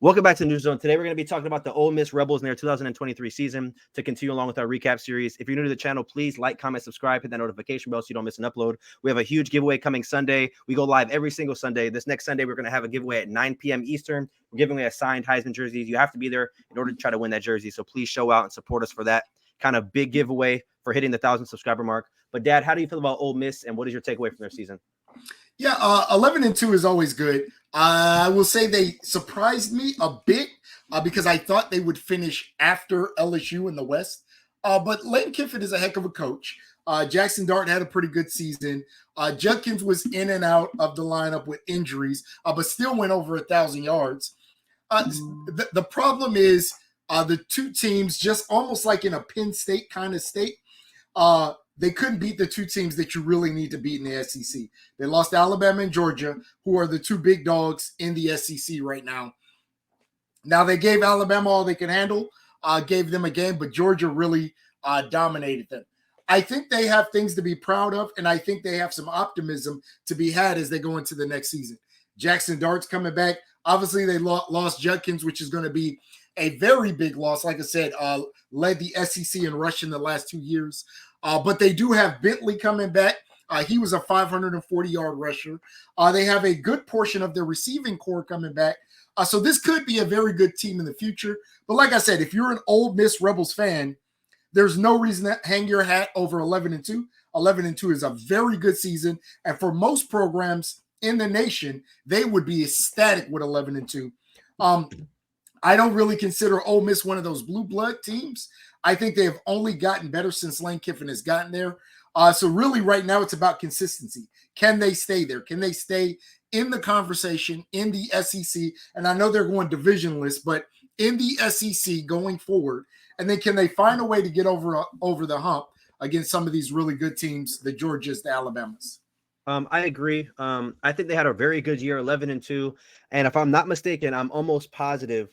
Welcome back to the News Zone. Today we're going to be talking about the Ole Miss Rebels in their 2023 season to continue along with our recap series. If you're new to the channel, please like, comment, subscribe, hit that notification bell so you don't miss an upload. We have a huge giveaway coming Sunday. We go live every single Sunday. This next Sunday, we're going to have a giveaway at 9 p.m. Eastern. We're giving away a signed Heisman jersey. You have to be there in order to try to win that jersey. So please show out and support us for that kind of big giveaway for hitting the 1,000 subscriber mark. But Dad, how do you feel about Ole Miss and what is your takeaway from their season? Yeah, 11-2 is always good. I will say they surprised me a bit because I thought they would finish after LSU in the West. But Lane Kiffin is a heck of a coach. Jackson Dart had a pretty good season. Judkins was in and out of the lineup with injuries, but still went over 1,000 yards. The problem is the two teams, just almost like in a Penn State kind of state, they couldn't beat the two teams that you really need to beat in the SEC. They lost Alabama and Georgia, who are the two big dogs in the SEC right now. Now, they gave Alabama all they could handle, gave them a game, but Georgia really dominated them. I think they have things to be proud of, and I think they have some optimism to be had as they go into the next season. Jackson Dart's coming back. Obviously, they lost Judkins, which is going to be a very big loss. Like I said, led the SEC in rushing the last 2 years. But they do have Bentley coming back. He was a 540-yard rusher. They have a good portion of their receiving core coming back. So this could be a very good team in the future. But like I said, if you're an Ole Miss Rebels fan, there's no reason to hang your hat over 11-2. 11-2 is a very good season. And for most programs in the nation, they would be ecstatic with 11-2. I don't really consider Ole Miss one of those blue blood teams. I think they have only gotten better since Lane Kiffin has gotten there. So really right now it's about consistency. Can they stay there? Can they stay in the conversation in the SEC? And I know they're going divisionless, but in the SEC going forward. And then can they find a way to get over the hump against some of these really good teams, the Georgias, the Alabamas? I agree. I think they had a very good year, 11-2. And if I'm not mistaken, I'm almost positive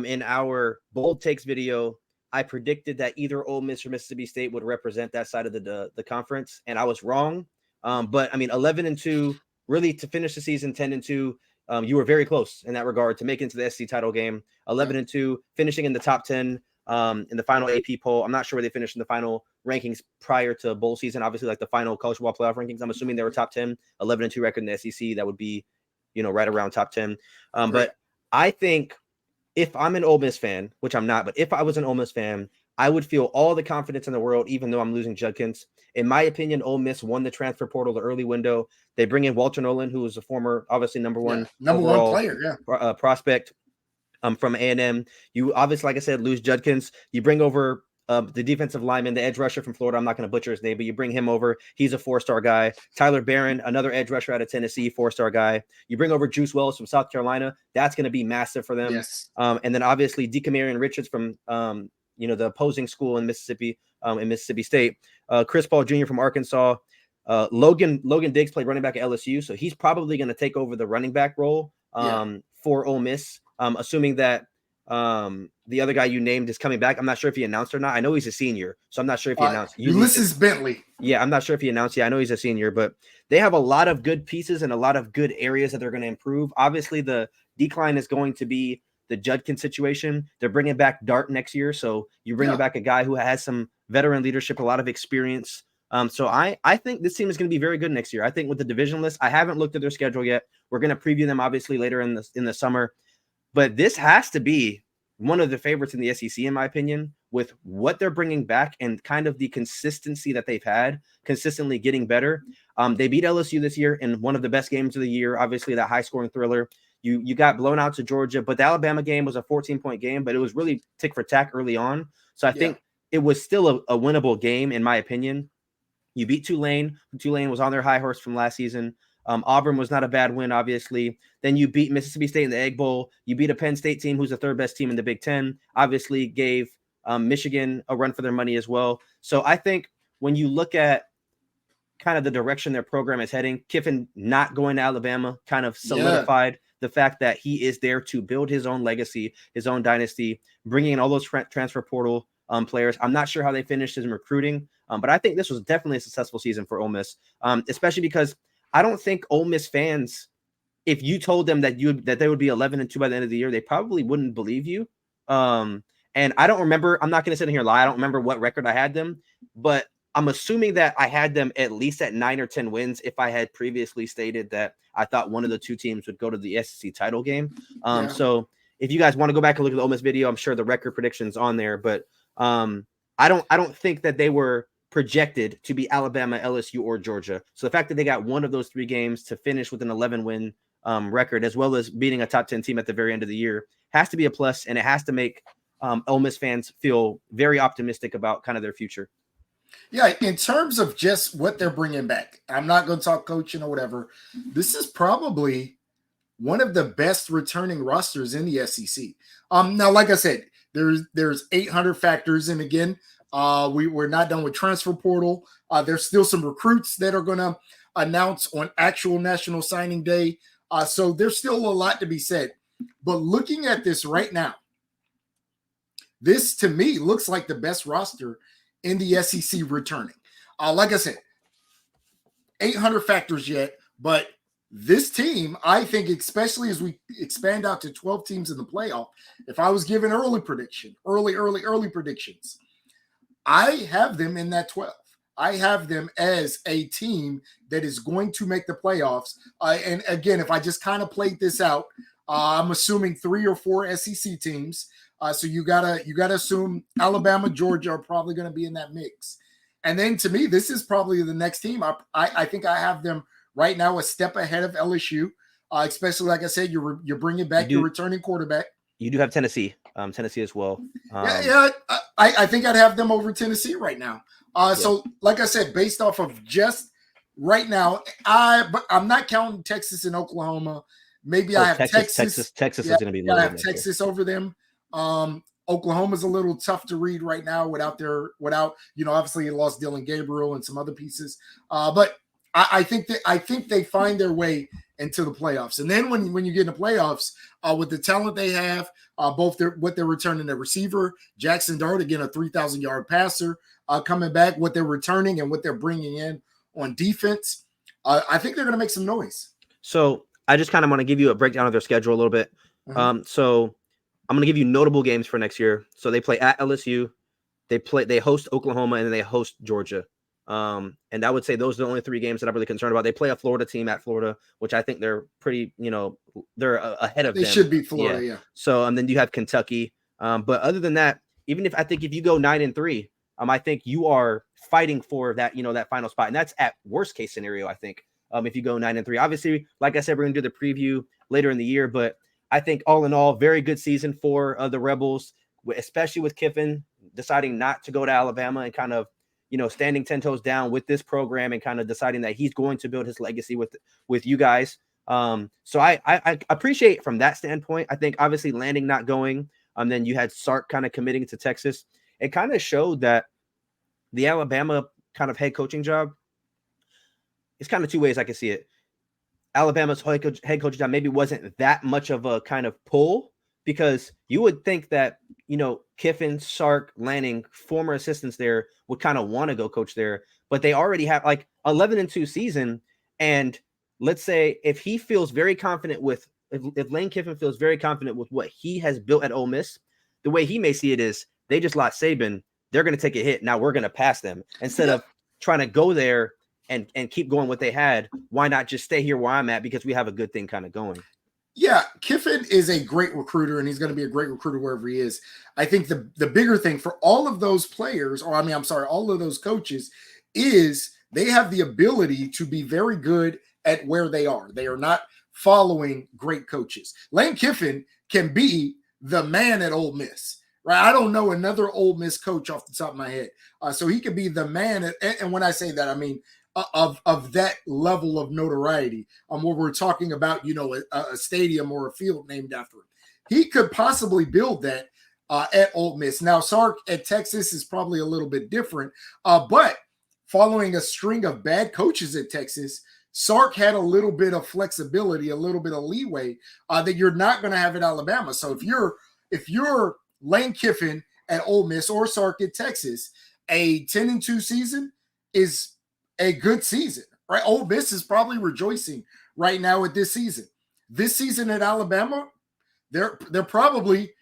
in our Bold Takes video, I predicted that either Ole Miss or Mississippi State would represent that side of the conference, and I was wrong. But I mean, 11-2, really to finish the season 10-2, you were very close in that regard to make it into the SEC title game. 11-2, finishing in the top 10 in the final AP poll. I'm not sure where they finished in the final rankings prior to bowl season. Obviously, like the final college football playoff rankings, I'm assuming they were top 10. 11-2 record in the SEC, that would be, right around top 10. But I think, if I'm an Ole Miss fan, which I'm not, but if I was an Ole Miss fan, I would feel all the confidence in the world, even though I'm losing Judkins. In my opinion, Ole Miss won the transfer portal, the early window. They bring in Walter Nolan, who was a former, obviously, number one player, prospect from A&M. You obviously, like I said, lose Judkins. You bring over the defensive lineman, the edge rusher from Florida. I'm not going to butcher his name, but you bring him over. He's a 4-star guy. Tyler Barron, another edge rusher out of Tennessee, 4-star guy. You bring over Juice Wells from South Carolina. That's going to be massive for them. Yes. And then obviously DeCamarion Richards from the opposing school in Mississippi State. Chris Paul Jr. from Arkansas. Logan Diggs played running back at LSU, so he's probably going to take over the running back role for Ole Miss, assuming that the other guy you named is coming back. I'm not sure if he announced or not. I know he's a senior, so I'm not sure if he announced. Ulysses Bentley. Yeah, I'm not sure if he announced. Yeah, I know he's a senior, but they have a lot of good pieces and a lot of good areas that they're going to improve. Obviously, the decline is going to be the Judkins situation. They're bringing back Dart next year, so you're bringing back a guy who has some veteran leadership, a lot of experience. So I think this team is going to be very good next year. I think with the division list, I haven't looked at their schedule yet. We're going to preview them obviously later in the summer. But this has to be one of the favorites in the SEC, in my opinion, with what they're bringing back and kind of the consistency that they've had, consistently getting better. They beat LSU this year in one of the best games of the year, obviously that high-scoring thriller. You got blown out to Georgia, but the Alabama game was a 14-point game, but it was really tick for tack early on. So I think it was still a winnable game, in my opinion. You beat Tulane. Tulane was on their high horse from last season. Auburn was not a bad win, obviously. Then you beat Mississippi State in the Egg Bowl. You beat a Penn State team who's the third best team in the Big Ten. Obviously gave Michigan a run for their money as well. So I think when you look at kind of the direction their program is heading, Kiffin not going to Alabama kind of solidified the fact that he is there to build his own legacy, his own dynasty, bringing in all those transfer portal players. I'm not sure how they finished in recruiting, but I think this was definitely a successful season for Ole Miss, especially because I don't think Ole Miss fans if you told them that they would be 11-2 by the end of the year, they probably wouldn't believe you. And I don't remember. I'm not going to sit here and lie. I don't remember what record I had them, but I'm assuming that I had them at least at 9 or 10 wins. If I had previously stated that I thought one of the two teams would go to the SEC title game. So if you guys want to go back and look at the Ole Miss video, I'm sure the record prediction's on there. But I don't think that they were projected to be Alabama, LSU, or Georgia. So the fact that they got one of those three games to finish with an 11-win record, as well as beating a top 10 team at the very end of the year, has to be a plus, and it has to make Ole Miss fans feel very optimistic about kind of their future. Yeah, in terms of just what they're bringing back, I'm not going to talk coaching or whatever. This is probably one of the best returning rosters in the SEC. Now, like I said, there's 800 factors, and again, we're not done with transfer portal. There's still some recruits that are going to announce on actual National Signing Day. So there's still a lot to be said. But looking at this right now, this to me looks like the best roster in the SEC returning. Like I said, 800 factors yet, but this team, I think, especially as we expand out to 12 teams in the playoff, if I was given early predictions, I have them in that 12. I have them as a team that is going to make the playoffs. And again, if I just kind of played this out, I'm assuming 3 or 4 SEC teams. So you gotta assume Alabama, Georgia are probably going to be in that mix. And then to me, this is probably the next team. I think I have them right now a step ahead of LSU, especially like I said, you're bringing back your returning quarterback. You do have Tennessee as well. I think I'd have them over Tennessee right now. So like I said, based off of just right now, but I'm not counting Texas and Oklahoma. Maybe I have Texas. Texas is going to be low. I have Texas over them. Oklahoma's a little tough to read right now without obviously you lost Dylan Gabriel and some other pieces. But I think they find their way into the playoffs. And then when you get in the playoffs, with the talent they have, what they're returning their receiver, Jackson Dart, again, a 3,000-yard passer, coming back, what they're returning and what they're bringing in on defense, I think they're going to make some noise. So I just kind of want to give you a breakdown of their schedule a little bit. So I'm going to give you notable games for next year. So they play at LSU, they host Oklahoma, and then they host Georgia. And I would say those are the only 3 games that I'm really concerned about. They play a Florida team at Florida, which I think they're pretty, they're ahead of them. They should be Florida, yeah. So, and then you have Kentucky. But other than that, even if you go 9-3, I think you are fighting for that, that final spot. And that's at worst case scenario, I think, if you go 9-3. Obviously, like I said, we're going to do the preview later in the year, but I think all in all, very good season for the Rebels, especially with Kiffin deciding not to go to Alabama and kind of, standing 10 toes down with this program and kind of deciding that he's going to build his legacy with you guys. So I appreciate from that standpoint. I think obviously Landing not going, then you had Sark kind of committing to Texas. It kind of showed that the Alabama kind of head coaching job, it's kind of 2 ways I can see it. Alabama's head coaching job maybe wasn't that much of a kind of pull, because you would think that, Kiffin, Sark, Lanning, former assistants there, would kind of want to go coach there, but they already have like 11-2 season. And let's say if he feels very confident if Lane Kiffin feels very confident with what he has built at Ole Miss, the way he may see it is they just lost Saban. They're going to take a hit. Now we're going to pass them instead of trying to go there and keep going what they had. Why not just stay here where I'm at, because we have a good thing kind of going. Yeah, Kiffin is a great recruiter, and he's going to be a great recruiter wherever he is. I think the bigger thing for all of those players, all of those coaches, is they have the ability to be very good at where they are. They are not following great coaches. Lane Kiffin can be the man at Ole Miss, right? I don't know another Ole Miss coach off the top of my head. So he could be the man. And when I say that, I mean of that level of notoriety, where we're talking about, a stadium or a field named after him. He could possibly build that at Ole Miss. Now, Sark at Texas is probably a little bit different, but following a string of bad coaches at Texas, Sark had a little bit of flexibility, a little bit of leeway that you're not going to have at Alabama. So if you're Lane Kiffin at Ole Miss or Sark at Texas, a 10-2 season is a good season, right? Ole Miss is probably rejoicing right now with this season. This season at Alabama, they're probably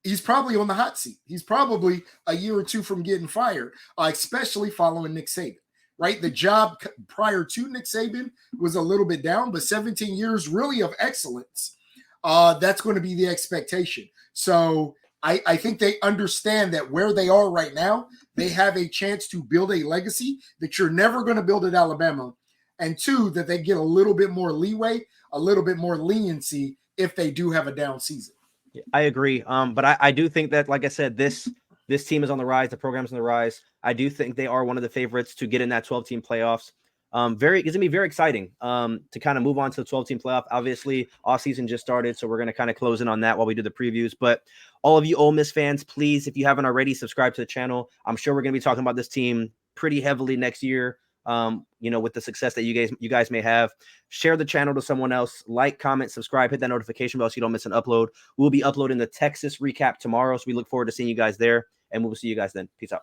he's probably on the hot seat. He's probably a year or two from getting fired, especially following Nick Saban. Right, the job prior to Nick Saban was a little bit down, but 17 years really of excellence. That's going to be the expectation. So I think they understand that where they are right now, they have a chance to build a legacy that you're never going to build at Alabama. And two, that they get a little bit more leeway, a little bit more leniency if they do have a down season. I agree. But I do think that, like I said, this team is on the rise. The program's on the rise. I do think they are one of the favorites to get in that 12-team playoffs. It's going to be very exciting to kind of move on to the 12-team playoff. Obviously, off season just started, so we're going to kind of close in on that while we do the previews. But all of you Ole Miss fans, please, if you haven't already, subscribe to the channel. I'm sure we're going to be talking about this team pretty heavily next year. With the success that you guys may have. Share the channel to someone else. Like, comment, subscribe, hit that notification bell so you don't miss an upload. We'll be uploading the Texas recap tomorrow, so we look forward to seeing you guys there, and we'll see you guys then. Peace out.